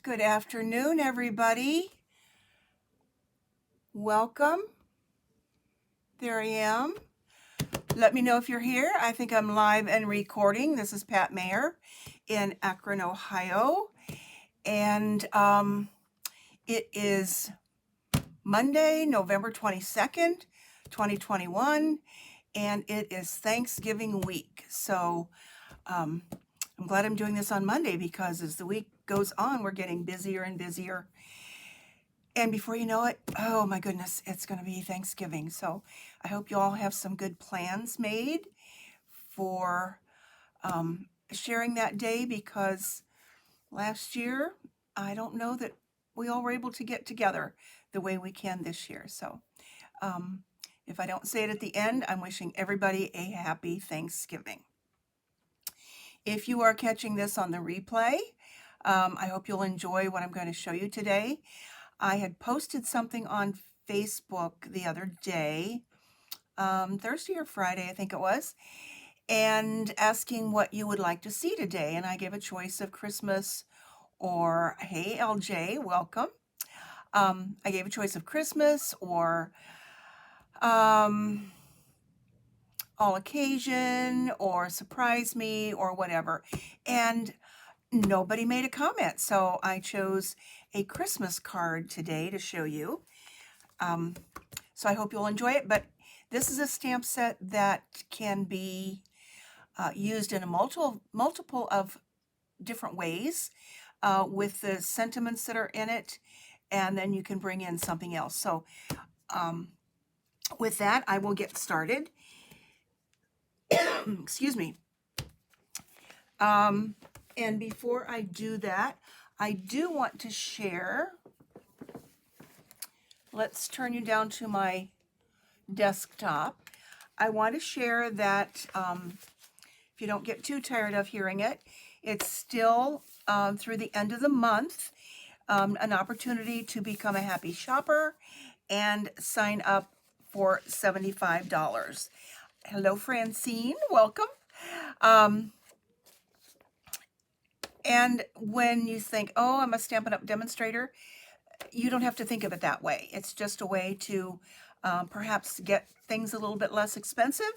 Good afternoon, everybody. Welcome. There I am. Let me know if you're here. I think I'm live and recording. This is Pat Mayer in Akron, Ohio. And it is Monday, November 22nd, 2021. And it is Thanksgiving week. So I'm glad I'm doing this on Monday because as the week goes on, we're getting busier and busier. And before you know it, oh my goodness, it's going to be Thanksgiving. So I hope you all have some good plans made for sharing that day, because last year, I don't know that we all were able to get together the way we can this year. So if I don't say it at the end, I'm wishing everybody a happy Thanksgiving. If you are catching this on the replay, I hope you'll enjoy what I'm going to show you today. I had posted something on Facebook the other day, Thursday or Friday, I think it was, and asking what you would like to see today. And I gave a choice of Christmas or, hey, LJ, welcome. I gave a choice of Christmas or all occasion or surprise me or whatever. And nobody made a comment, so I chose a Christmas card today to show you. So I hope you'll enjoy it, but this is a stamp set that can be used in a multiple of different ways with the sentiments that are in it, and then you can bring in something else. So with that, I will get started. Excuse me. And before I do that, I do want to share. Let's turn you down to my desktop. I want to share that if you don't get too tired of hearing it, it's still through the end of the month, an opportunity to become a happy shopper and sign up for $75. Hello, Francine. Welcome. And when you think, oh, I'm a Stampin' Up! Demonstrator, you don't have to think of it that way. It's just a way to perhaps get things a little bit less expensive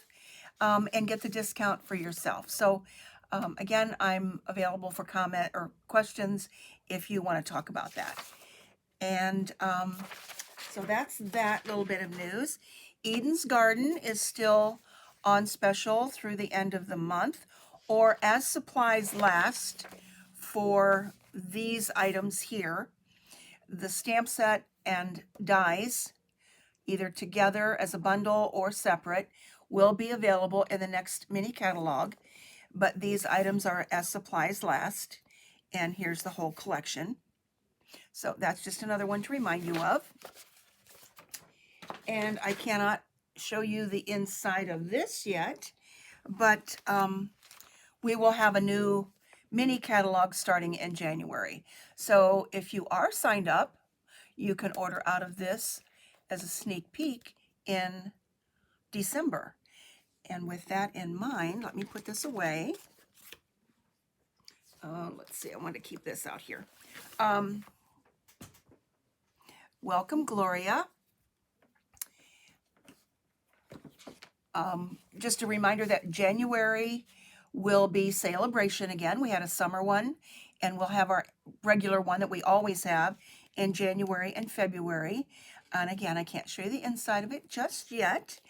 and get the discount for yourself. So again, I'm available for comment or questions if you want to talk about that. And so that's that little bit of news. Eden's Garden is still on special through the end of the month, or as supplies last, for these items here. The stamp set and dies, either together as a bundle or separate, will be available in the next mini catalog, but these items are as supplies last, and here's the whole collection. So that's just another one to remind you of. And I cannot show you the inside of this yet, but we will have a new mini catalog starting in January. So if you are signed up, you can order out of this as a sneak peek in December. And with that in mind, let me put this away. Let's see, I want to keep this out here. Welcome, Gloria. Just a reminder that January will be Celebration again. We had a summer one, and we'll have our regular one that we always have in January and February. And again, I can't show you the inside of it just yet,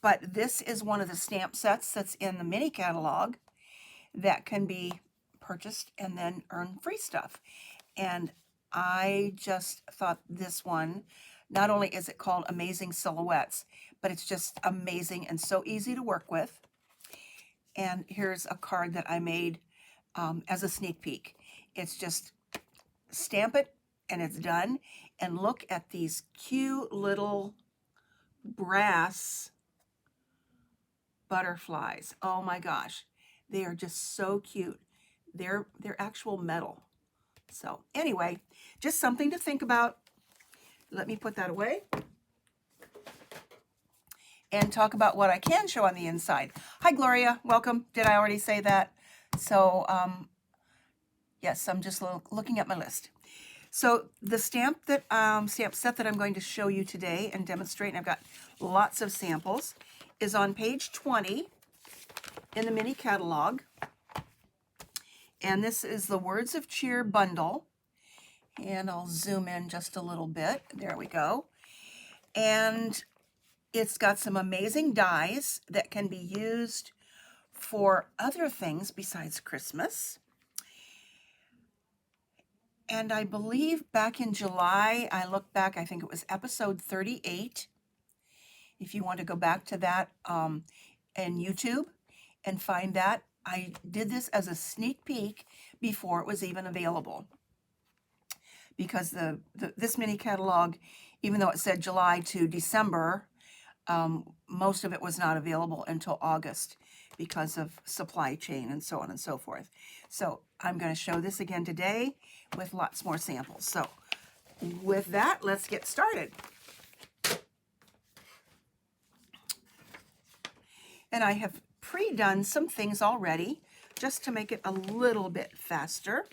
but this is one of the stamp sets that's in the mini catalog that can be purchased and then earn free stuff. And I just thought this one, not only is it called Amazing Silhouettes, but it's just amazing and so easy to work with. And here's a card that I made as a sneak peek. It's just stamp it and it's done. And look at these cute little brass butterflies. Oh my gosh, they are just so cute. They're actual metal. So anyway, just something to think about. Let me put that away and talk about what I can show on the inside. Hi, Gloria. Welcome. Did I already say that? So, yes, I'm just looking at my list. So the stamp set that I'm going to show you today and demonstrate, and I've got lots of samples, is on page 20 in the mini catalog. And this is the Words of Cheer bundle. And I'll zoom in just a little bit. There we go. And it's got some amazing dies that can be used for other things besides Christmas. And I believe back in July, I looked back, I think it was episode 38. If you want to go back to that in YouTube and find that, I did this as a sneak peek before it was even available. Because this mini catalog, even though it said July to December, most of it was not available until August because of supply chain and so on and so forth. So I'm going to show this again today with lots more samples. So with that, let's get started. And I have pre-done some things already just to make it a little bit faster.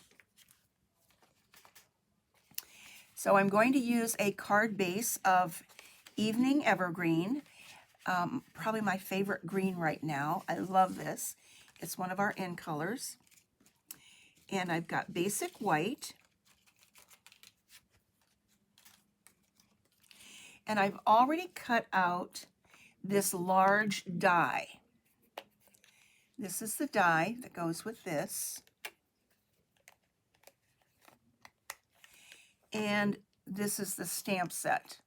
So I'm going to use a card base of Evening Evergreen, probably my favorite green right now. I love this. It's one of our in colors. And I've got basic white. And I've already cut out this large die. This is the die that goes with this. And this is the stamp set,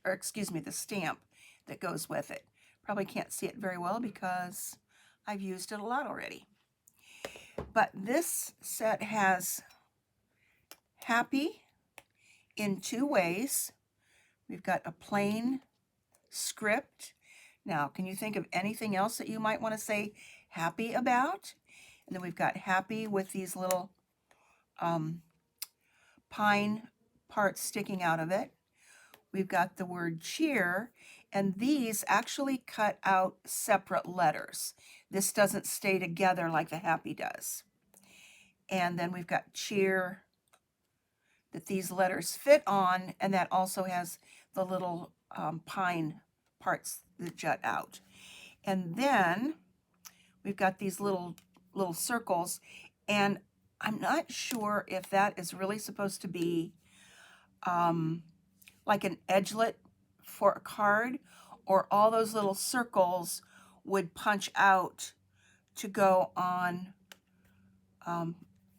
or excuse me, the stamp that goes with it. Probably can't see it very well because I've used it a lot already. But this set has happy in two ways. We've got a plain script. Now, can you think of anything else that you might want to say happy about? And then we've got happy with these little pine parts sticking out of it. We've got the word cheer, and these actually cut out separate letters. This doesn't stay together like the happy does. And then we've got cheer that these letters fit on, and that also has the little pine parts that jut out. And then we've got these little circles, and I'm not sure if that is really supposed to be like an edgelet for a card, or all those little circles would punch out to go on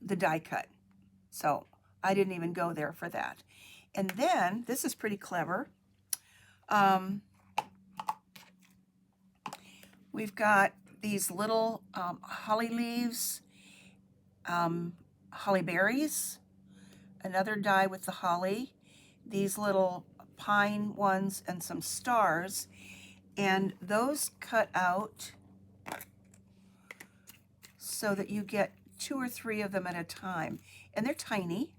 the die cut. So I didn't even go there for that. And then, this is pretty clever. We've got these little holly leaves, holly berries, another die with the holly, these little pine ones, and some stars. And those cut out so that you get 2 or 3 of them at a time. And they're tiny.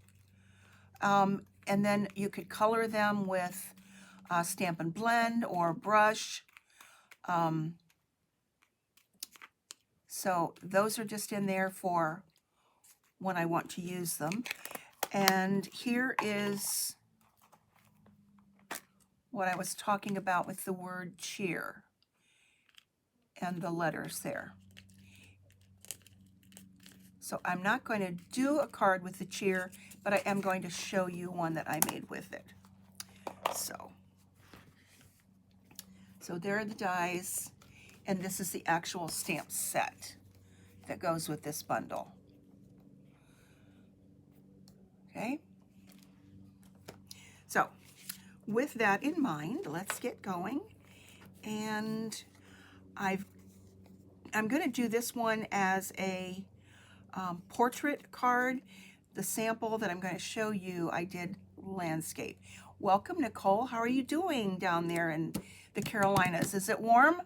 And then you could color them with Stampin' Blend or brush. So those are just in there for when I want to use them. And here is what I was talking about with the word cheer and the letters there. So I'm not going to do a card with the cheer, but I am going to show you one that I made with it. So there are the dies, and this is the actual stamp set that goes with this bundle. Okay? So with that in mind, let's get going. And I'm going to do this one as a portrait card. The sample that I'm going to show you, I did landscape. Welcome, Nicole. How are you doing down there in the Carolinas? Is it warm?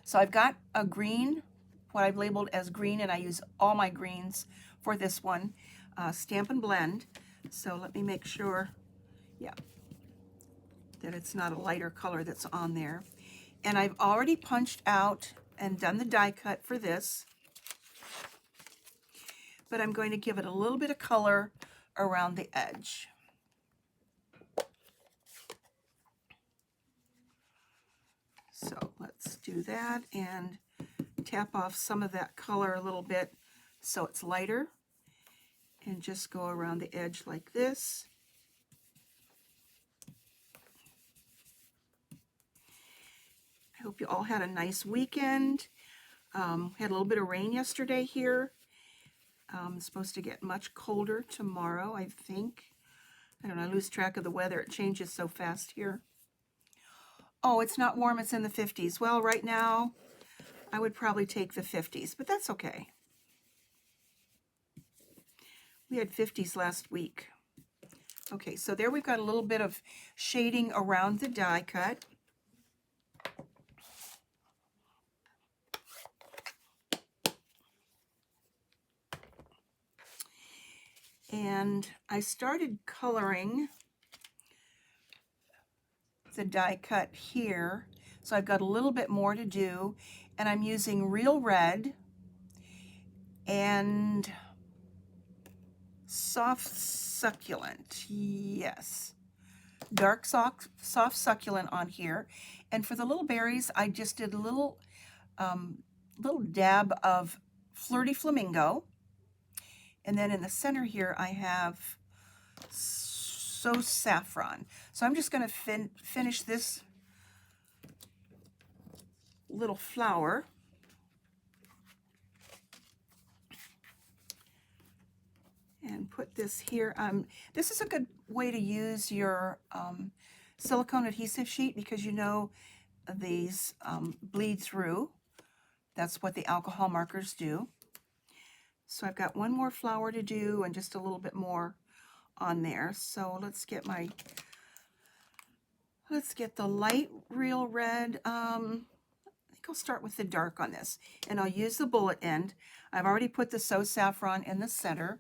So I've got a green, what I've labeled as green, and I use all my greens for this one, Stampin' Blend. So let me make sure, yeah, that it's not a lighter color that's on there. And I've already punched out and done the die cut for this. but I'm going to give it a little bit of color around the edge. So let's do that and tap off some of that color a little bit so it's lighter, and just go around the edge like this. I hope you all had a nice weekend. Had a little bit of rain yesterday here. It's supposed to get much colder tomorrow, I think. I don't know, I lose track of the weather. It changes so fast here. Oh, it's not warm, it's in the 50s. Well, right now, I would probably take the 50s, but that's okay. We had 50s last week. Okay, so there we've got a little bit of shading around the die cut. And I started coloring the die cut here. So I've got a little bit more to do, and I'm using real red and soft succulent. Yes, dark soft succulent on here. And for the little berries, I just did a little dab of Flirty Flamingo. And then in the center here, I have So Saffron. So I'm just going to finish this little flower. And put this here. This is a good way to use your silicone adhesive sheet, because you know these bleed through. That's what the alcohol markers do. So I've got one more flower to do and just a little bit more on there. So let's get the light real red. I think I'll start with the dark on this, and I'll use the bullet end. I've already put the So Saffron in the center.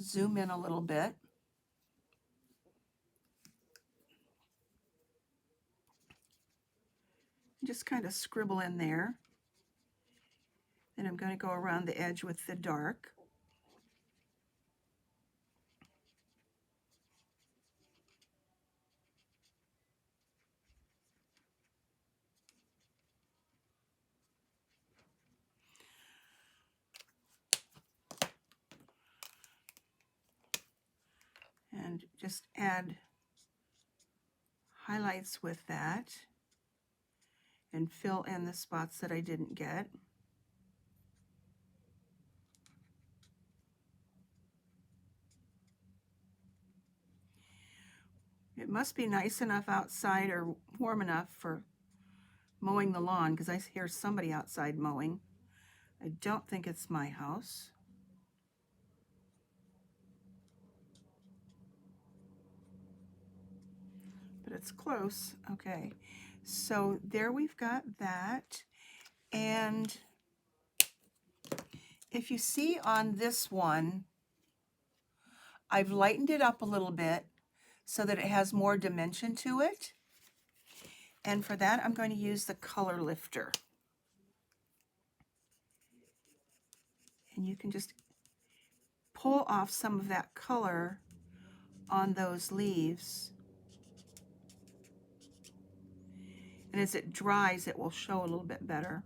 Zoom in a little bit. Just kind of scribble in there. Then I'm going to go around the edge with the dark. And just add highlights with that and fill in the spots that I didn't get. It must be nice enough outside or warm enough for mowing the lawn, because I hear somebody outside mowing. I don't think it's my house. But it's close. Okay, so there we've got that. And if you see on this one, I've lightened it up a little bit so that it has more dimension to it. And for that, I'm going to use the color lifter. And you can just pull off some of that color on those leaves. And as it dries, it will show a little bit better.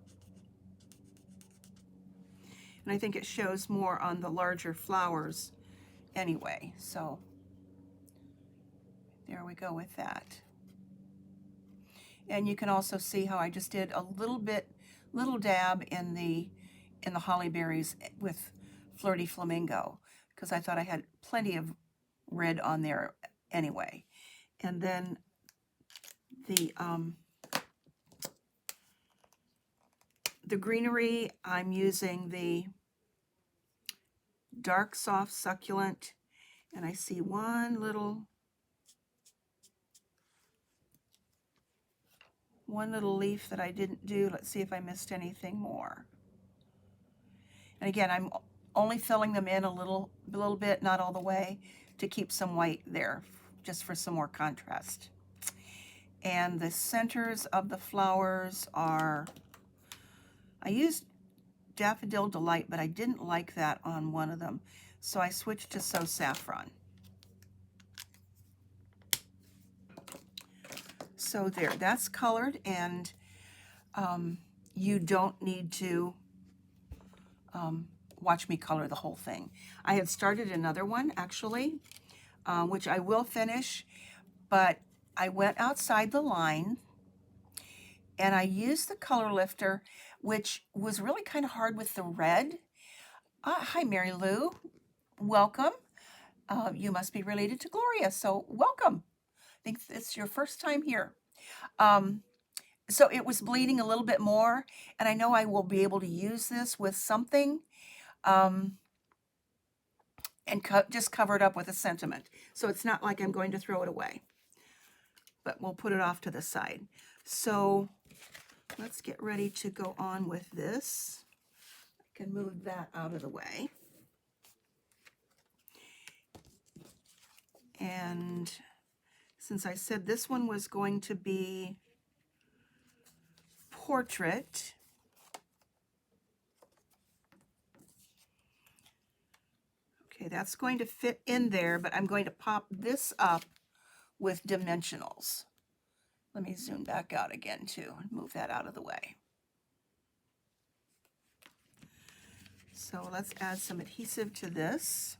And I think it shows more on the larger flowers anyway. So there we go with that. And you can also see how I just did a little dab in the holly berries with Flirty Flamingo, because I thought I had plenty of red on there anyway. And then the greenery, I'm using the dark soft succulent, and I see one little leaf that I didn't do. Let's see if I missed anything more. And again, I'm only filling them in a little bit, not all the way, to keep some white there, just for some more contrast. And the centers of the flowers are, I used Daffodil Delight, but I didn't like that on one of them, so I switched to So Saffron. So there, that's colored, and you don't need to watch me color the whole thing. I had started another one, actually, which I will finish, but I went outside the line, and I used the color lifter, which was really kind of hard with the red. Hi, Mary Lou. Welcome. You must be related to Gloria, so welcome. I think it's your first time here. So it was bleeding a little bit more, and I know I will be able to use this with something and just cover it up with a sentiment. So it's not like I'm going to throw it away, but we'll put it off to the side. So let's get ready to go on with this. I can move that out of the way. And since I said this one was going to be portrait, okay, that's going to fit in there, but I'm going to pop this up with dimensionals. Let me zoom back out again too and move that out of the way. So let's add some adhesive to this.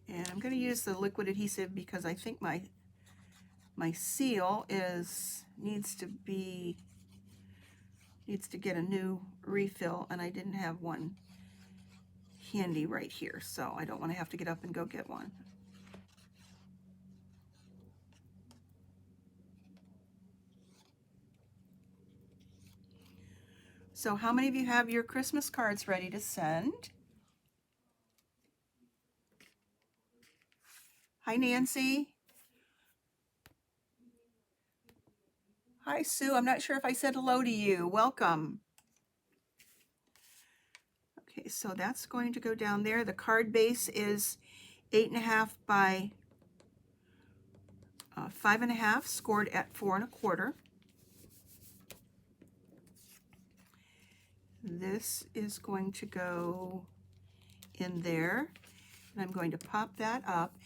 And I'm going to use the liquid adhesive because I think my seal needs to get a new refill, and I didn't have one handy right here, so I don't want to have to get up and go get one. So how many of you have your Christmas cards ready to send? Hi, Nancy. Hi, Sue. I'm not sure if I said hello to you. Welcome. Okay, so that's going to go down there. The card base is 8.5 by 5.5, scored at 4 1/4. This is going to go in there, and I'm going to pop that up,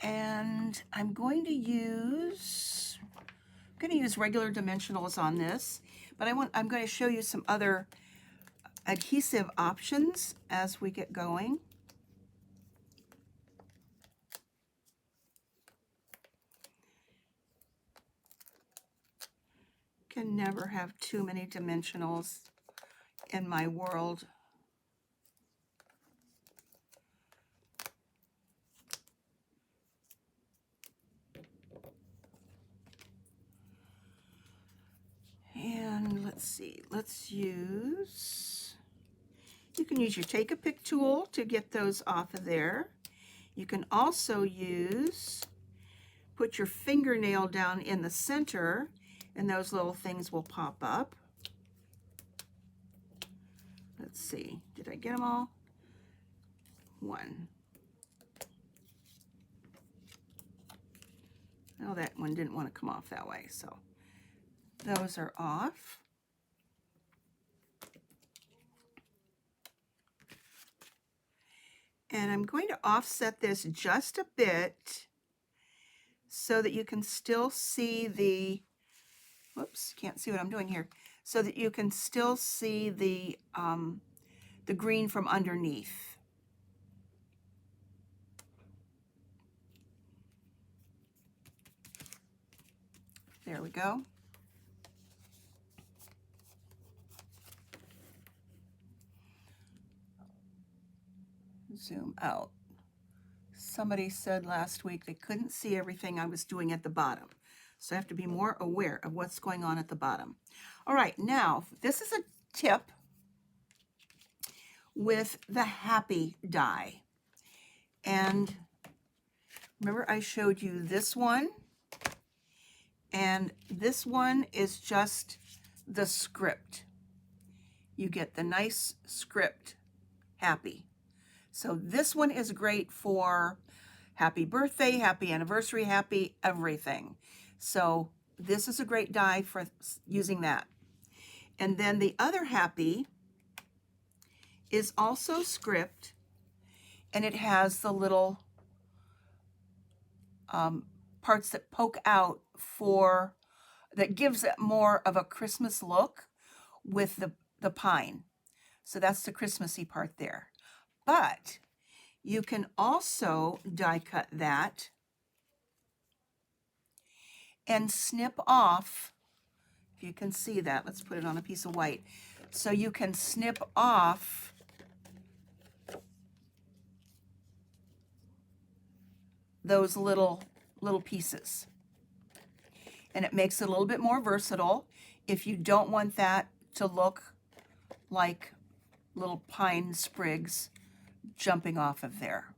and I'm going to use regular dimensionals on this, but I'm going to show you some other adhesive options as we get going. Can never have too many dimensionals in my world. And let's see, you can use your Take-A-Pick tool to get those off of there. You can also put your fingernail down in the center, and those little things will pop up. Let's see, did I get them all? One. Oh, that one didn't want to come off that way, so those are off. And I'm going to offset this just a bit so that you can still see the, whoops, can't see what I'm doing here, so that you can still see the green from underneath. There we go. Zoom out. Somebody said last week they couldn't see everything I was doing at the bottom. So I have to be more aware of what's going on at the bottom. All right, now this is a tip with the happy die. And remember I showed you this one, and this one is just the script. You get the nice script happy. So this one is great for happy birthday, happy anniversary, happy everything. So this is a great die for using that. And then the other happy is also script, and it has the little parts that poke out that gives it more of a Christmas look with the pine. So that's the Christmassy part there. But you can also die cut that and snip off, if you can see that, let's put it on a piece of white. So you can snip off those little pieces. And it makes it a little bit more versatile if you don't want that to look like little pine sprigs jumping off of there.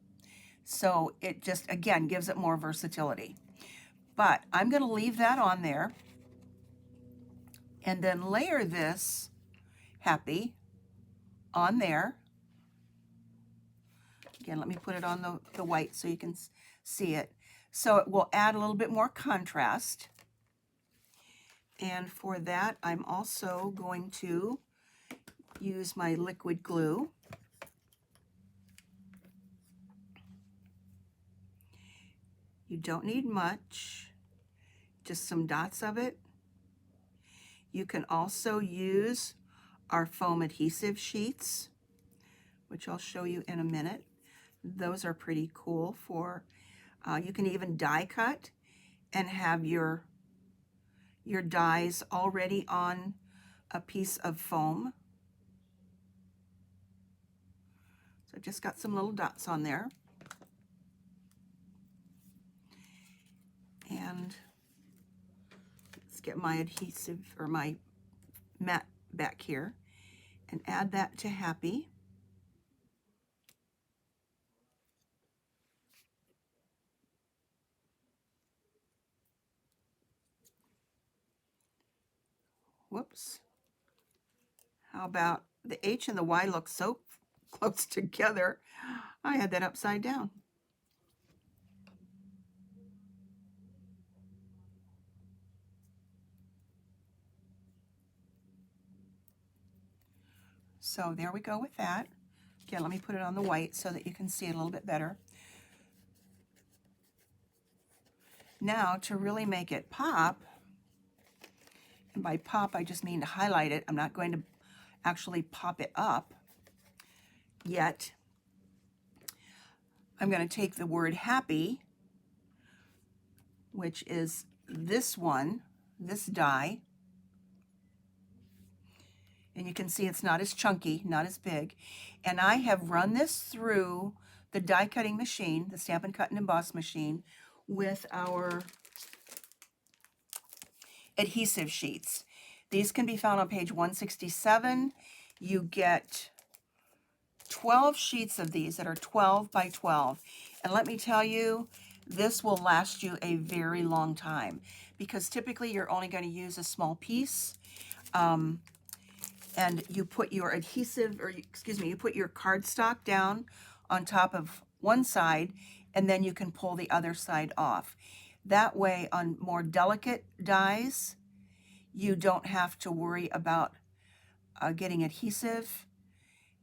So it just, again, gives it more versatility. But I'm going to leave that on there and then layer this happy on there. Again, let me put it on the white so you can see it. So it will add a little bit more contrast. And for that, I'm also going to use my liquid glue. You don't need much, just some dots of it. You can also use our foam adhesive sheets, which I'll show you in a minute. Those are pretty cool for, you can even die cut and have your dies already on a piece of foam. So I just got some little dots on there. And let's get my adhesive or my mat back here and add that to happy. Whoops. How about the H and the Y look so close together? I had that upside down. So there we go with that. Again, let me put it on the white so that you can see it a little bit better. Now, to really make it pop, and by pop I just mean to highlight it, I'm not going to actually pop it up yet. I'm going to take the word happy, which is this one, this die, and you can see it's not as chunky, not as big, and I have run this through the die cutting machine, the Stampin' Cut and Emboss machine, with our adhesive sheets. These can be found on page 167. You get 12 sheets of these that are 12 by 12. And let me tell you, this will last you a very long time because typically you're only going to use a small piece. And you put your adhesive, or excuse me, you put your cardstock down on top of one side, and then you can pull the other side off. That way, on more delicate dies, you don't have to worry about getting adhesive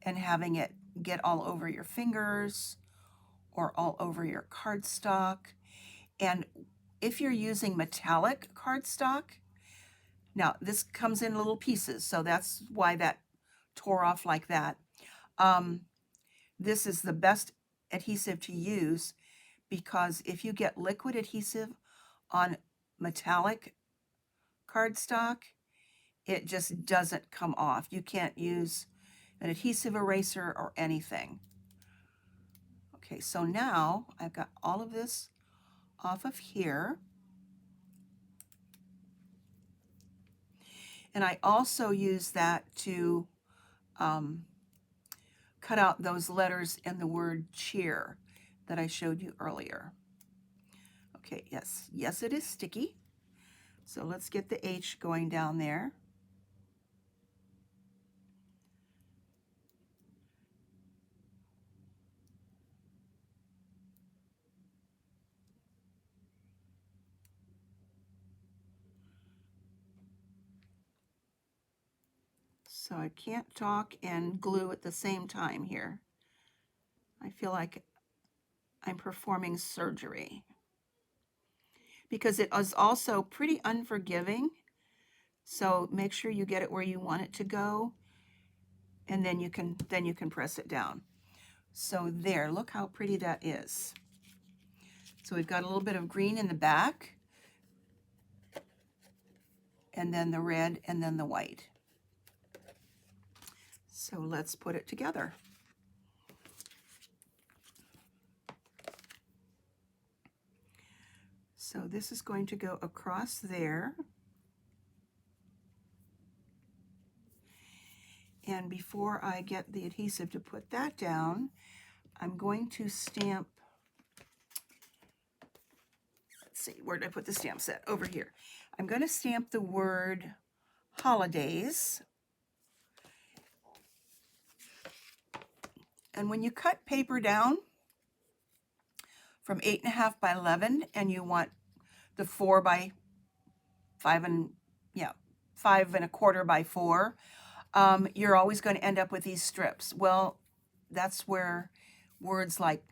and having it get all over your fingers or all over your cardstock. And if you're using metallic cardstock, now this comes in little pieces, so that's why that tore off like that. This is the best adhesive to use because if you get liquid adhesive on metallic cardstock, it just doesn't come off. You can't use an adhesive eraser or anything. Okay, so now I've got all of this off of here. And I also use that to cut out those letters in the word cheer that I showed you earlier. Okay, yes, it is sticky. So let's get the H going down there. So I can't talk and glue at the same time here. I feel like I'm performing surgery because it is also pretty unforgiving. So make sure you get it where you want it to go, and then you can press it down. So there, look how pretty that is. So we've got a little bit of green in the back, and then the red, and then the white. So let's put it together. So this is going to go across there. And before I get the adhesive to put that down, I'm going to stamp, let's see, where did I put the stamp set? Over here. I'm going to stamp the word holidays. And when you cut paper down from 8.5 by 11 and you want the 4 by 5 and, yeah, 5 1/4 by 4, you're always going to end up with these strips. Well, that's where words like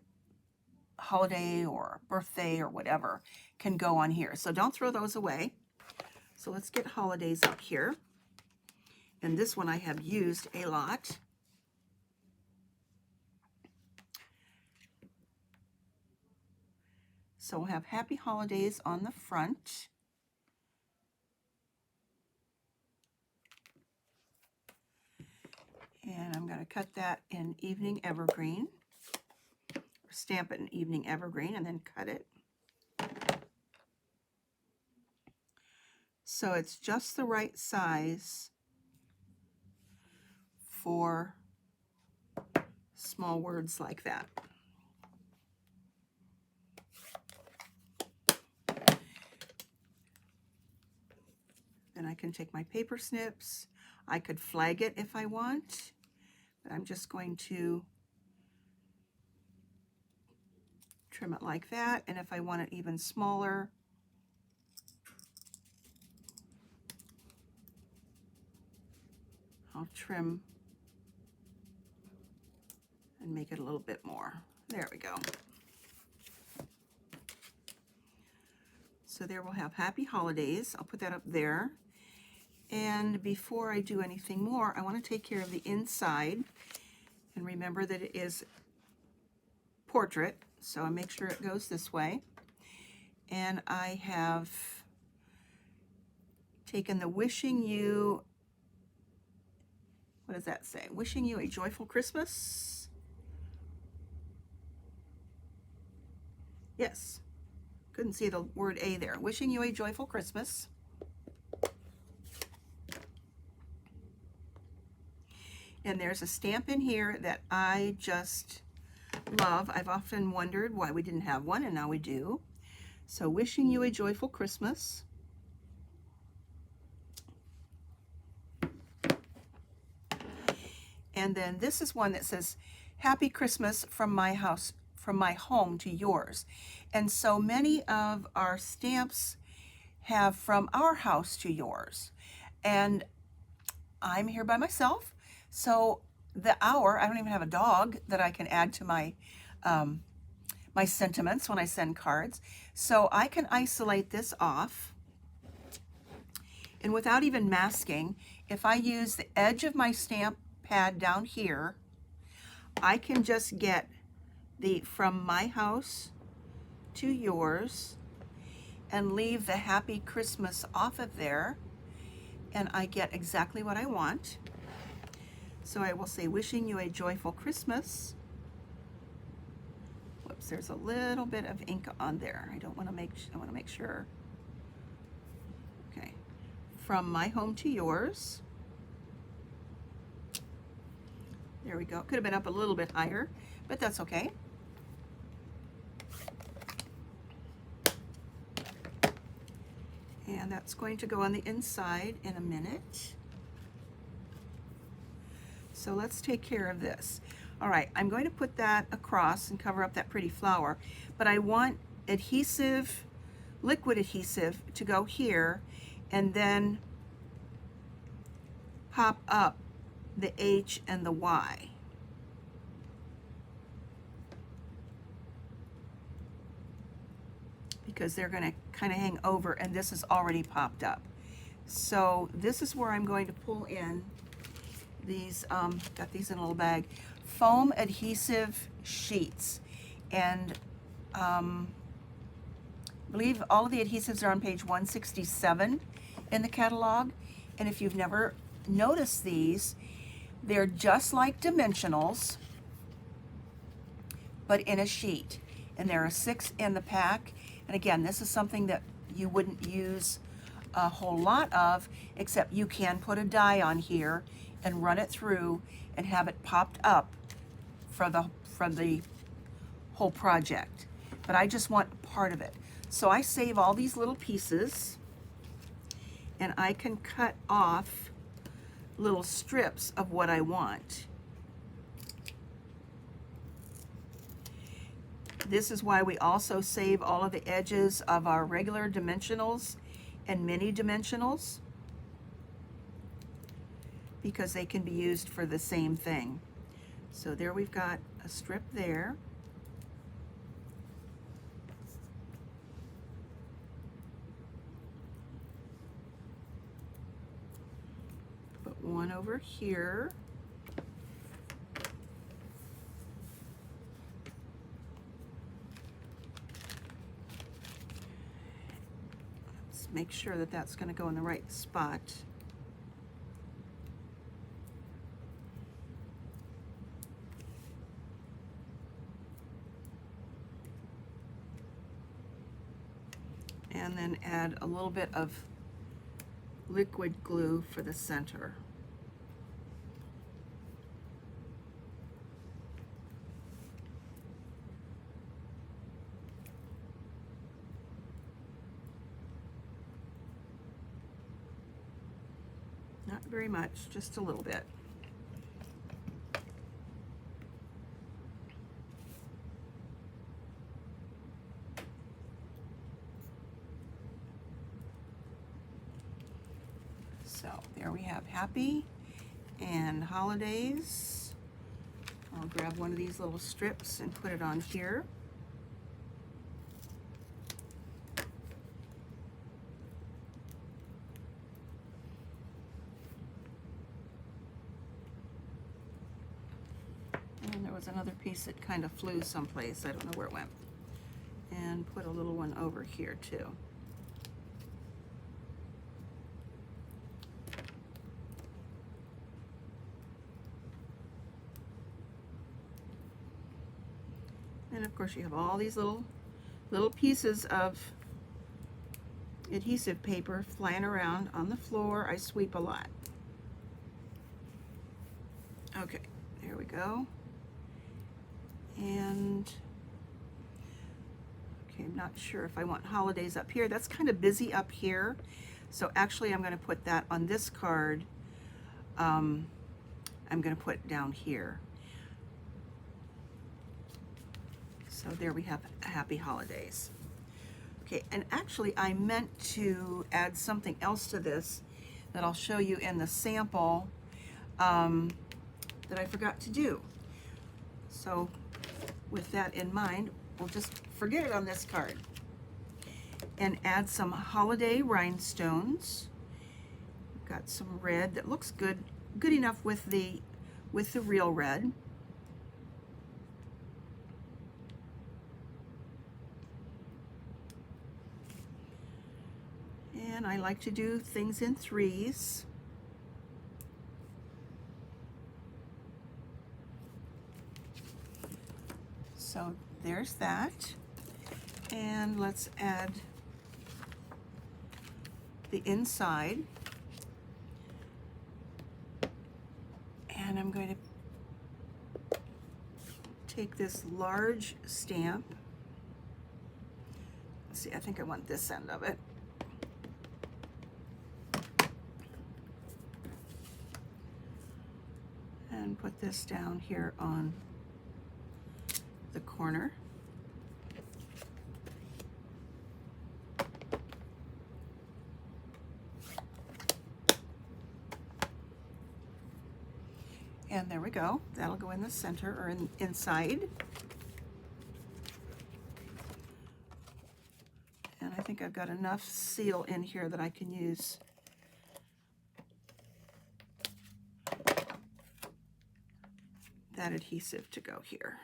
holiday or birthday or whatever can go on here. So don't throw those away. So let's get holidays up here. And this one I have used a lot. So we'll have happy holidays on the front. And I'm going to cut that in evening evergreen, or stamp it in evening evergreen, and then cut it. So it's just the right size for small words like that. Then I can take my paper snips. I could flag it if I want, but I'm just going to trim it like that. And if I want it even smaller, I'll trim and make it a little bit more. There we go. So there we'll have happy holidays. I'll put that up there. And before I do anything more, I want to take care of the inside. And remember that it is portrait, so I make sure it goes this way. And I have taken the wishing you, what does that say? Wishing you a joyful Christmas. Yes, couldn't see the word A there. Wishing you a joyful Christmas. And there's a stamp in here that I just love. I've often wondered why we didn't have one, and now we do. So wishing you a joyful Christmas. And then this is one that says, Happy Christmas from my house, from my home to yours. And so many of our stamps have from our house to yours. And I'm here by myself. So the hour, I don't even have a dog that I can add to my my sentiments when I send cards. So I can isolate this off. And without even masking, if I use the edge of my stamp pad down here, I can just get the from my house to yours and leave the Happy Christmas off of there, and I get exactly what I want. So I will say, wishing you a joyful Christmas. Whoops, there's a little bit of ink on there. I want to make sure. Okay. From my home to yours. There we go. Could have been up a little bit higher, but that's okay. And that's going to go on the inside in a minute. So let's take care of this. All right, I'm going to put that across and cover up that pretty flower, but I want adhesive, liquid adhesive to go here and then pop up the H and the Y. Because they're going to kind of hang over, and this is already popped up. So this is where I'm going to pull in these, got these in a little bag, foam adhesive sheets. And I believe all of the adhesives are on page 167 in the catalog. And if you've never noticed these, they're just like dimensionals, but in a sheet. And there are 6 in the pack. And again, this is something that you wouldn't use a whole lot of, except you can put a die on here and run it through and have it popped up for the whole project. But I just want part of it. So I save all these little pieces, and I can cut off little strips of what I want. This is why we also save all of the edges of our regular dimensionals and mini dimensionals, because they can be used for the same thing. So there we've got a strip there. Put one over here. Make sure that that's going to go in the right spot. And then add a little bit of liquid glue for the center. Not very much, just a little bit. So there we have Happy and Holidays. I'll grab one of these little strips and put it on here. And there was another piece that kind of flew someplace. I don't know where it went. And put a little one over here too. And of course you have all these little pieces of adhesive paper flying around on the floor. I sweep a lot. Okay, there we go. And okay, I'm not sure if I want Holidays up here. That's kind of busy up here. So actually I'm going to put that on this card. I'm going to put it down here. So there we have Happy Holidays. Okay, and actually I meant to add something else to this that I'll show you in the sample that I forgot to do. So with that in mind, we'll just forget it on this card and add some holiday rhinestones. Got some red that looks good enough with the real red. And I like to do things in threes. So there's that. And let's add the inside. And I'm going to take this large stamp. Let's see, I think I want this end of it. And put this down here on the corner. And there we go. That'll go in the center or inside. And I think I've got enough seal in here that I can use that adhesive to go here.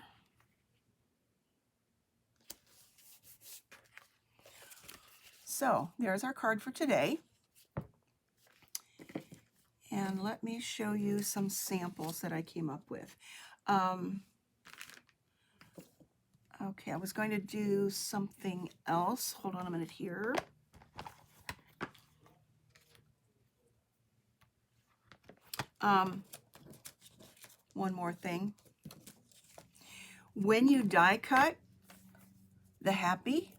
So there's our card for today. And let me show you some samples that I came up with. Okay, I was going to do something else. Hold on a minute here. One more thing. When you die cut the happy,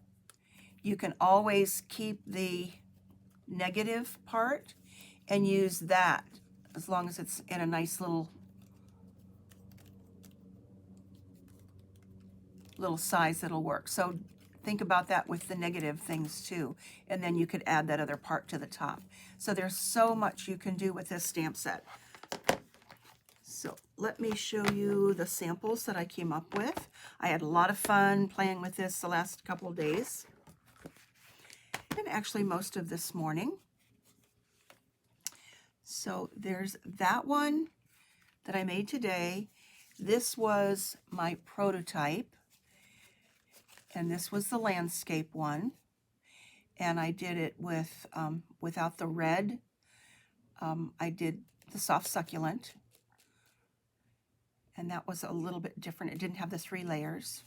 you can always keep the negative part and use that as long as it's in a nice little size that'll work. So think about that with the negative things too, and then you could add that other part to the top. So there's so much you can do with this stamp set. So let me show you the samples that I came up with. I had a lot of fun playing with this the last couple of days, and actually most of this morning. So there's that one that I made today. This was my prototype, and this was the landscape one. And I did it with without the red. I did the soft succulent, and that was a little bit different. It didn't have the 3 layers.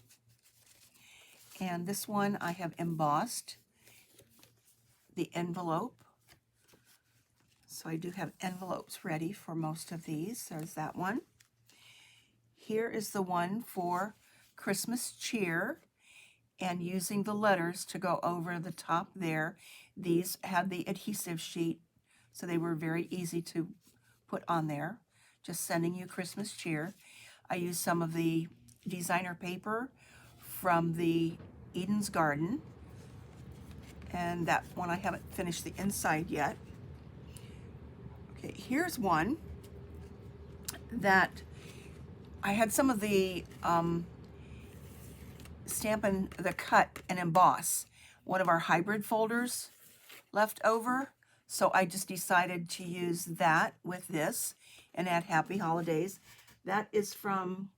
And this one I have embossed the envelope. So I do have envelopes ready for most of these. There's that one. Here is the one for Christmas cheer, and using the letters to go over the top there. These had the adhesive sheet, so they were very easy to put on there. Just sending you Christmas cheer. I used some of the designer paper from the Eden's Garden, and that one I haven't finished the inside yet. Okay, here's one that I had some of the Stampin' the Cut and Emboss, one of our hybrid folders left over. So I just decided to use that with this and add Happy Holidays. That is from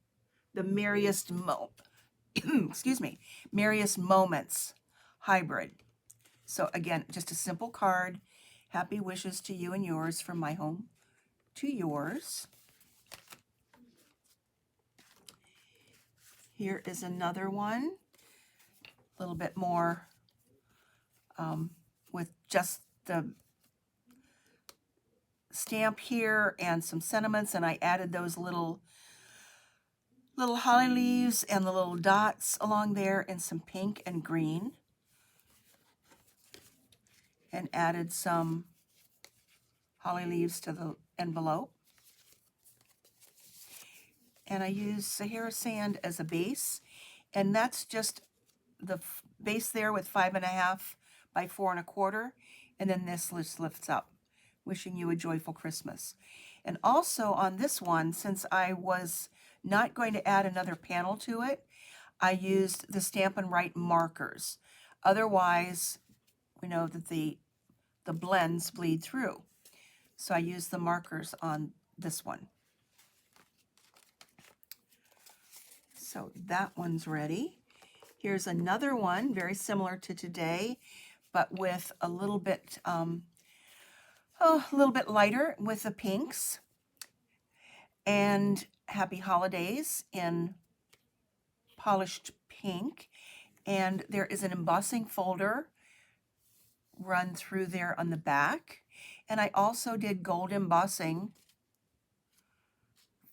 the Merriest Merriest Moments hybrid. So again, just a simple card. Happy wishes to you and yours from my home to yours. Here is another one, a little bit more with just the stamp here and some sentiments, and I added those little holly leaves and the little dots along there and some pink and green, and added some holly leaves to the envelope. And I use Sahara sand as a base, and that's just the base there with 5.5 by 4 1/4, and then this lifts up. Wishing you a joyful Christmas. And also on this one, since I was not going to add another panel to it, I used the Stampin' Write markers. Otherwise, we know that the blends bleed through. So I used the markers on this one. So that one's ready. Here's another one, very similar to today, but with a little bit lighter with the pinks, and Happy Holidays in polished pink. And there is an embossing folder run through there on the back. And I also did gold embossing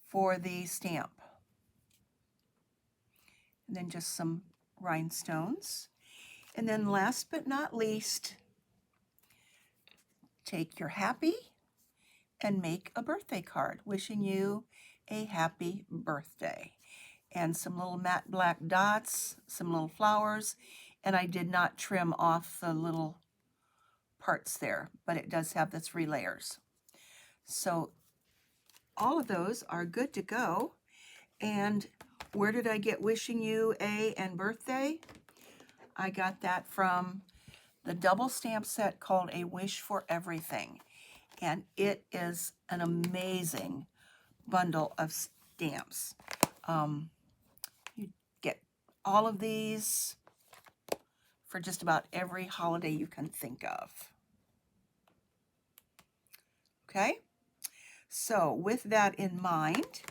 for the stamp. And then just some rhinestones. And then last but not least, take your happy and make a birthday card wishing you a happy birthday. And some little matte black dots, some little flowers, and I did not trim off the little parts there, but it does have the 3 layers. So all of those are good to go. And where did I get wishing you a and birthday? I got that from the double stamp set called A Wish for Everything. And it is an amazing bundle of stamps. You get all of these for just about every holiday you can think of. Okay, so with that in mind,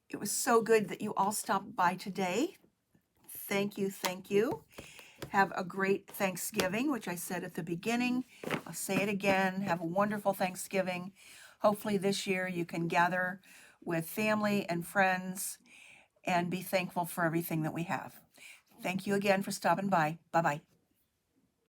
it was so good that you all stopped by today. Thank you, thank you. Have a great Thanksgiving, which I said at the beginning. I'll say it again. Have a wonderful Thanksgiving. Hopefully this year you can gather with family and friends and be thankful for everything that we have. Thank you again for stopping by. Bye-bye.